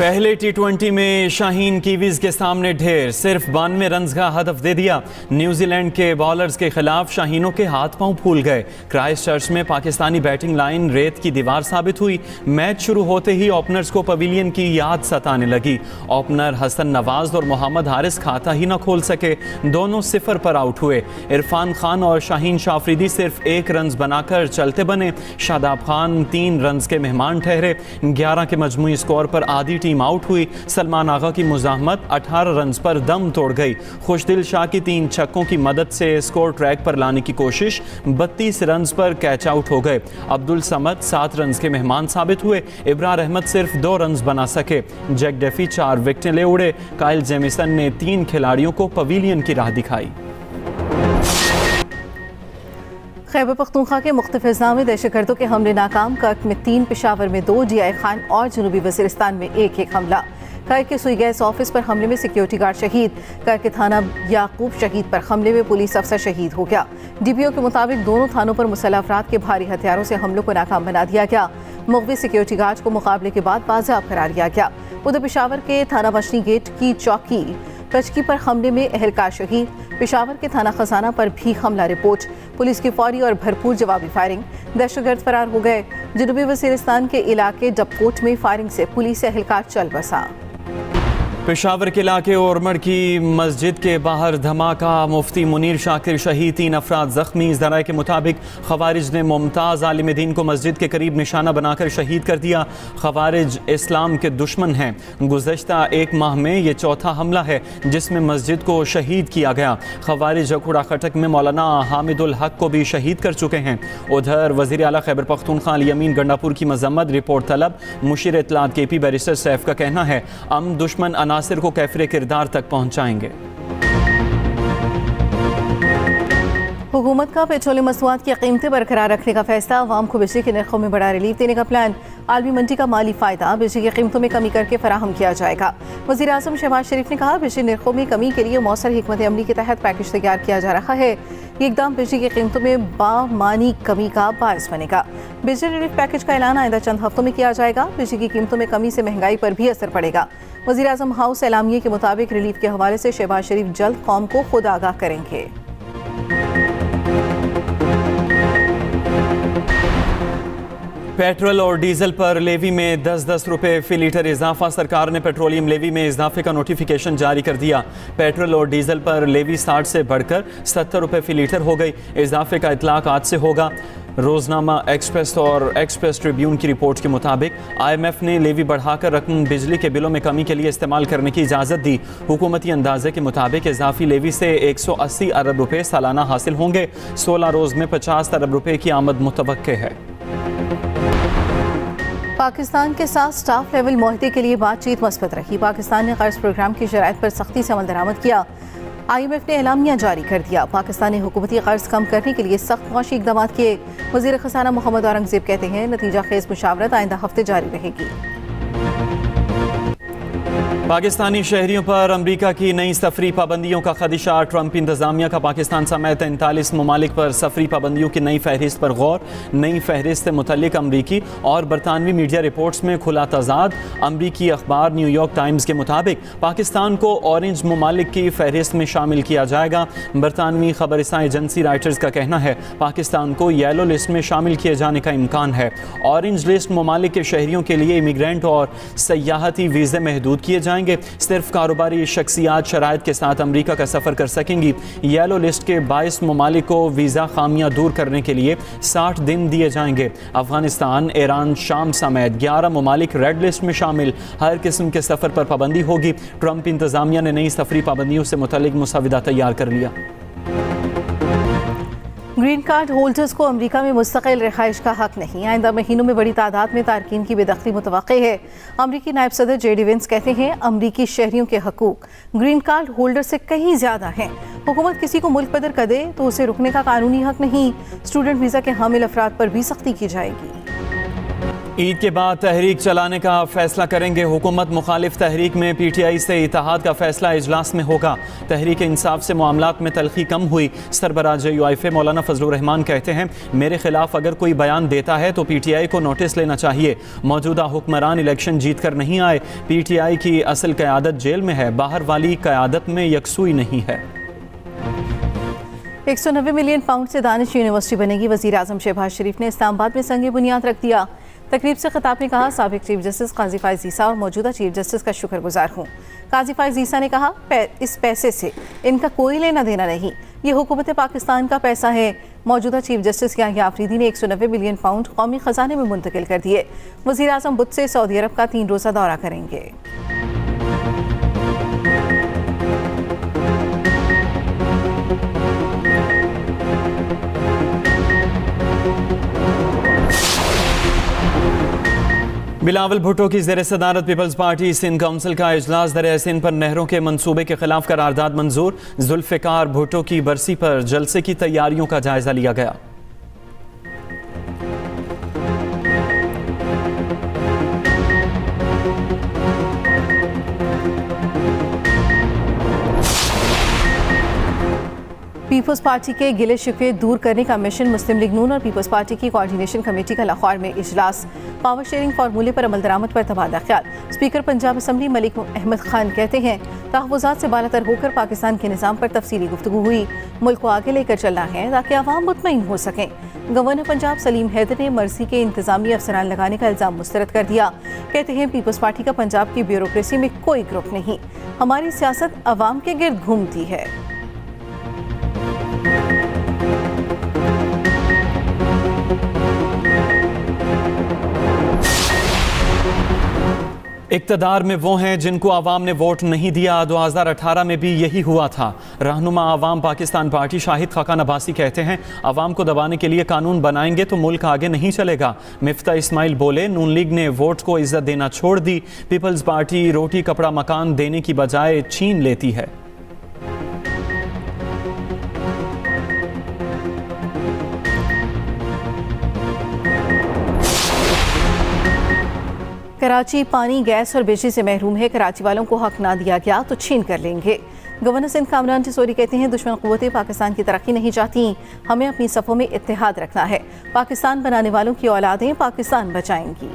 पहले टी20 में शाहीन कीवीज के सामने ढेर, सिर्फ 92 रन का हदफ दे दिया। न्यूजीलैंड के बॉलर्स के खिलाफ शाहीनों के हाथ पांव फूल गए। क्राइस्ट चर्च में पाकिस्तानी बैटिंग लाइन रेत की दीवार साबित हुई। मैच शुरू होते ही ओपनर्स को पवेलियन की याद सताने लगी। ओपनर हसन नवाज और मोहम्मद हारिस खाता ही न खोल सके, दोनों 0 पर आउट हुए। इरफान खान और शाहीन शाफरीदी सिर्फ 1 रन बनाकर चलते बने। शादाब खान 3 रन के मेहमान ठहरे। 11 के मजमूई स्कोर पर आधी टीम आउट हुई। सलमान आगा की मुजाहमत 18 रन पर दम तोड़ गई। खुशदिल शाह की 3 छक्कों की मदद से स्कोर ट्रैक पर लाने की कोशिश, 32 रन पर कैच आउट हो गए। अब्दुल समद 7 रन के मेहमान साबित हुए। इब्रार अहमद सिर्फ 2 रन बना सके। जैक डेफी 4 विकेटें ले उड़े। काइल जेमिसन ने 3 खिलाड़ियों को पवेलियन की राह दिखाई। खैबर पख्तूनख्वा के मुख्तलिफ अजला में दहशतगर्दों के हमले नाकाम। कर्क में 3, पेशावर में 2, DI खान और जनूबी वज़ीरिस्तान में एक हमला। कर्क के सुई गैस ऑफिस पर हमले में सिक्योरिटी गार्ड शहीद। कर्क के थाना याकूब शहीद पर हमले में पुलिस अफसर शहीद हो गया। DPO के मुताबिक दोनों थानों पर मुसल्लह अफराद के भारी हथियारों से हमलों को नाकाम बना दिया गया। मुखबिर सिक्योरिटी गार्ड को मुकाबले के बाद बाज़ाब करार दिया गया। उधर पेशावर के थाना बशनी गेट की चौकी कचकी पर हमले में एहलकार शहीद। पेशावर के थाना खजाना पर भी हमला रिपोर्ट। पुलिस की फौरी और भरपूर जवाबी फायरिंग, दहशतगर्द फरार हो गए। जनूबी वज़ीरिस्तान के इलाके डबकोट में फायरिंग से पुलिस एहलकार चल बसा। पेशावर के इलाके ओरमड़ की मस्जिद के बाहर धमाका, मुफ्ती मुनीर शाकिर शहीद, 3 अफराद जख्मी। ज़राए के मुताबिक खवारिज ने मुमताज़ आलिम दीन को मस्जिद के करीब निशाना बनाकर शहीद कर दिया। खवारिज इस्लाम के दुश्मन हैं। गुज़श्ता 1 माह में ये चौथा हमला है जिसमें मस्जिद को शहीद किया गया। खवारिज अखुड़ा खटक में मौलाना हामिदुल हक को भी शहीद कर चुके हैं। उधर वज़ीर आला खैबर पख्तूनख्वा अली अमीन गंडापुर की मजम्मत, रिपोर्ट तलब। मुशीर इत्तलात KP बैरिस्टर सैफ का कहना है हम दुश्मन अनासिर को कैफरे किरदार तक पहुंचाएंगे। हुकूमत का पेट्रोलियम मसनूआत की कीमतें बरकरार रखने का फैसला। अवाम को बिजली के नरखों में बड़ा रिलीफ देने का प्लान। आलमी मंडी का माली फ़ायदा बिजली की कीमतों में कमी करके फराहम किया जाएगा। वज़ीर आज़म शहबाज शरीफ ने कहा बिजली नरखों में कमी के लिए मौसर हिकमत अमली के तहत पैकेज तैयार किया जा रहा है। ये इक़दाम बिजली की कीमतों में बामानी कमी का बायस बनेगा। बिजली रिलीफ पैकेज का ऐलान आइंदा चंद हफ्तों में किया जाएगा। बिजली की कीमतों में कमी से महंगाई पर भी असर पड़ेगा। वज़ीर आज़म हाउस एलामिये के मुताबिक रिलीफ के हवाले से शहबाज शरीफ जल्द कौम को खुद आगाह करेंगे। पेट्रोल और डीजल पर लेवी में 10-10 रुपये फी लीटर इजाफा। सरकार ने पेट्रोलियम लेवी में इजाफे का नोटिफिकेशन जारी कर दिया। पेट्रोल और डीजल पर लेवी 60 से बढ़कर 70 रुपये फी लीटर हो गई। इजाफे का इतलाक आज से होगा। रोजनामा एक्सप्रेस और एक्सप्रेस ट्रिब्यून की रिपोर्ट के मुताबिक IMF ने लेवी बढ़ाकर रकम बिजली के बिलों में कमी के लिए इस्तेमाल करने की इजाज़त दी। हुकूमती अंदाजे के मुताबिक इजाफी लेवी से 180 अरब रुपये सालाना हासिल होंगे। 16 रोज़ में 50 अरब रुपये की आमद मुतवक्के है। पाकिस्तान के साथ स्टाफ लेवल मुआहदे के लिए बातचीत मस्बत रही। पाकिस्तान ने कर्ज प्रोग्राम की शराइत पर सख्ती से अमल दरामद किया। IMF ने एलामिया जारी कर दिया। पाकिस्तान ने हुकूमती कर्ज कम करने के लिए सख्त मुआशी इक़दाम किए। वज़ीर ख़ज़ाना मोहम्मद औरंगज़ेब कहते हैं नतीजा खेज मुशावरत आइंदा हफ्ते जारी रहेगी। पाकिस्तानी शहरियों पर अमरीका की नई सफरी पाबंदियों का खदशा। ट्रंप इंतजामिया का पाकिस्तान समेत 39 ममालिक पर सफरी पाबंदियों की नई फहरिस्त पर गौर। नई फहरिस्त से मुतल्लिक अमरीकी और बरतानवी मीडिया रिपोर्ट्स में खुला तजाद। अमरीकी अखबार न्यूयॉर्क टाइम्स के मुताबिक पाकिस्तान को ऑरेंज ममालिक की फहरिस्त में शामिल किया जाएगा। बरतानवी खबरसां एजेंसी राइटर्स का कहना है पाकिस्तान को येलो लिस्ट में शामिल किए जाने का इम्कान है। ऑरेंज लिस्ट ममालिक के शहरियों के लिए इमिग्रेंट और सयाहती वीज़े महदूद किए जाएंगे। सिर्फ कारोबारी शख्सियात शराइत के साथ अमरीका का सफर कर सकेंगी। येलो लिस्ट के 22 ममालिक को वीज़ा खामियां दूर करने के लिए 60 दिन दिए जाएंगे। अफगानिस्तान, ईरान, शाम समेत 11 ममालिक रेड लिस्ट में शामिल। हर किस्म के सफर पर पाबंदी होगी। ट्रंप इंतजामिया ने नई सफरी पाबंदियों से मुतल्लिक मुसविदा तैयार कर लिया। ग्रीन कार्ड होल्डर्स को अमेरिका में मुस्तकिल रिहाइश का हक नहीं। आइंदा महीनों में बड़ी तादाद में तारकीन की बेदखली मुतवक्के है। अमरीकी नायब सदर JD Vance कहते हैं अमरीकी शहरियों के हकूक ग्रीन कार्ड होल्डर से कहीं ज़्यादा हैं। हुकूमत किसी को मुल्क बदर कर दे तो उसे रुकने का कानूनी हक नहीं। स्टूडेंट वीज़ा के हामिल अफराद पर भी सख्ती की जाएगी। ईद के बाद तहरीक चलाने का फैसला करेंगे हुकूमत। मुखालिफ तहरीक में पीटीआई से इत्तेहाद का फैसला इजलास में होगा। तहरीक इंसाफ से मामलात में तलखी कम हुई। सरबराह JUIF मौलाना फजलुर रहमान कहते हैं, मेरे खिलाफ अगर कोई बयान देता है तो पीटीआई को नोटिस लेना चाहिए। मौजूदा हुक्मरान इलेक्शन जीत कर नहीं आए। पीटीआई की असल क़यादत जेल में है, बाहर वाली क़यादत में यकसुई नहीं है। 190 मिलियन पाउंड से दानिश यूनिवर्सिटी बनेगी। वज़ीर आज़म शहबाज शरीफ ने इस्लामाबाद में संग बुनियाद रख दिया। तकरीब से खिताब में कहा, साबिक चीफ जस्टिस काजी फायज़ ईसा और मौजूदा चीफ जस्टिस का शुक्रगुजार हूँ। काजी फायज़ ईसा ने कहा, इस पैसे से इनका कोई लेना देना नहीं, ये हुकूमत पाकिस्तान का पैसा है। मौजूदा चीफ जस्टिस याहिया आफरीदी ने 190 मिलियन पाउंड कौमी खजाने में मुंतकिल कर दिए। वज़ीर आज़म बुध से सऊदी अरब का 3 रोज़ा दौरा करेंगे। बिलावल भुट्टो की ज़ेर सदारत पीपल्स पार्टी सिंध काउंसिल का इजलास। दरिया सिंध पर नहरों के मंसूबे के खिलाफ करारदाद मंजूर। जुल्फ़िकार भुट्टो की बरसी पर जलसे की तैयारियों का जायजा लिया गया। पीपल्स पार्टी के गिले शिकवे दूर करने का मिशन। मुस्लिम लीग नून और पीपल्स पार्टी की कोऑर्डिनेशन कमेटी का लाहौर में इजलास। पावर शेयरिंग फार्मूले पर अमल दरामद पर तबादला ख्याल। स्पीकर पंजाब असम्बली मलिक अहमद खान कहते हैं, तहफ़्फ़ुज़ात से बालातर होकर पाकिस्तान के निज़ाम पर तफसीली गुफ्तगू हुई। मुल्क को आगे लेकर चलना है ताकि आवाम मुतमईन हो सकें। गवर्नर पंजाब सलीम हैदर ने मर्सी के इंतजामी अफसरान लगाने का इल्ज़ाम मुस्तरद कर दिया। कहते हैं, पीपल्स पार्टी का पंजाब की ब्यूरोक्रेसी में कोई ग्रुप नहीं, हमारी सियासत अवाम के गिर्द घूमती है। इक़्तिदार में वो हैं जिनको आवाम ने वोट नहीं दिया। 2018 में भी यही हुआ था। रहनुमा आवाम पाकिस्तान पार्टी शाहिद खाकान अब्बासी कहते हैं, आवाम को दबाने के लिए कानून बनाएंगे तो मुल्क आगे नहीं चलेगा। मिफ्ता इस्माइल बोले, नून लीग ने वोट को इज्जत देना छोड़ दी। पीपल्स पार्टी रोटी कपड़ा मकान देने की बजाय छीन लेती है। कराची पानी, गैस और बिजली से महरूम है। कराची वालों को हक ना दिया गया तो छीन कर लेंगे। गवर्नर सिंध कामरान टिसोरी कहते हैं, दुश्मन क़ुव्वतें पाकिस्तान की तरक्की नहीं चाहती, हमें अपनी सफ़ों में इत्तेहाद रखना है। पाकिस्तान बनाने वालों की औलादें पाकिस्तान बचाएंगी।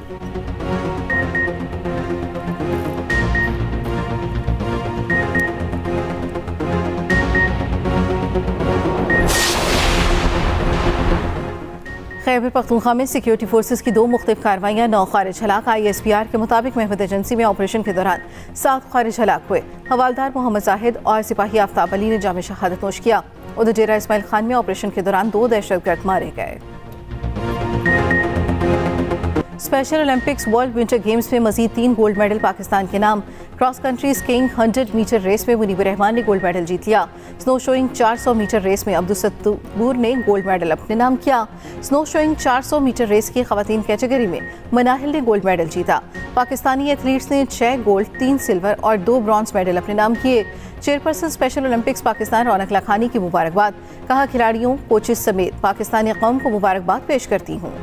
खैबर पख्तूनख्वा में सिक्योरिटी फोर्सेस की 2 मुख्तलिफ कार्रवाइयाँ। 9 खारिज हलाक। ISPR के मुताबिक महमद एजेंसी में ऑपरेशन के दौरान 7 खारिज हलाक हुए। हवालदार मोहम्मद जाहिद और सिपाही आफ्ताब अली ने जामे शहादत नोश किया। उधर डेरा इस्माइल खान में ऑपरेशन के दौरान 2 दहशतगर्द मारे गए। Special olympics world winter games में मजीद 3 गोल्ड मेडल पाकिस्तान के नाम। Cross country skiing 100 metre race में मुनीब रहमान ने गोल्ड मेडल जीत लिया। स्नो शोइंग 400 मीटर रेस में अब्दुल सत्तूर ने गोल्ड मेडल अपने नाम किया। स्नो शोइंग 400 मीटर रेस की खवातीन कैटेगरी में मनाहिल ने गोल्ड मेडल जीता। पाकिस्तानी एथलीट्स ने 6 गोल्ड, 3 सिल्वर और 2 ब्रॉन्ज मेडल अपने नाम किए। चेयरपर्सन स्पेशल ओलंपिक्स पाकिस्तान रौनक लाखानी की मुबारकबाद। कहा, खिलाड़ियों, कोचेस समेत पाकिस्तानी कौम को मुबारकबाद पेश करती हूँ।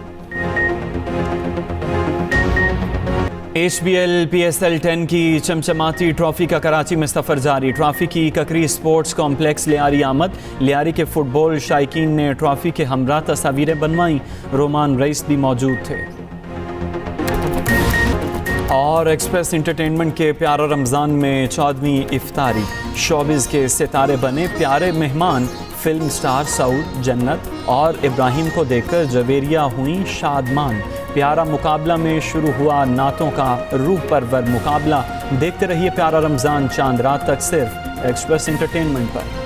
HBL PSL 10 की चमचमाती ट्रॉफी का कराची में सफ़र जारी। ट्रॉफी की ककरी स्पोर्ट्स कॉम्प्लेक्स लियारी आमद। लियारी के फुटबॉल शायकीन ने ट्रॉफी के हमरा तस्वीरें बनवाईं। रोमान रईस भी मौजूद थे। और एक्सप्रेस इंटरटेनमेंट के प्यारा रमज़ान में 14वीं इफ्तारी। शोबिज़ के सितारे बने प्यारे मेहमान। फिल्म स्टार सऊद, जन्नत और इब्राहिम को देखकर जवेरिया हुई शादमान। प्यारा मुकाबला में शुरू हुआ नातों का रूह परवर मुकाबला। देखते रहिए प्यारा रमज़ान चांद रात तक सिर्फ एक्सप्रेस इंटरटेनमेंट पर।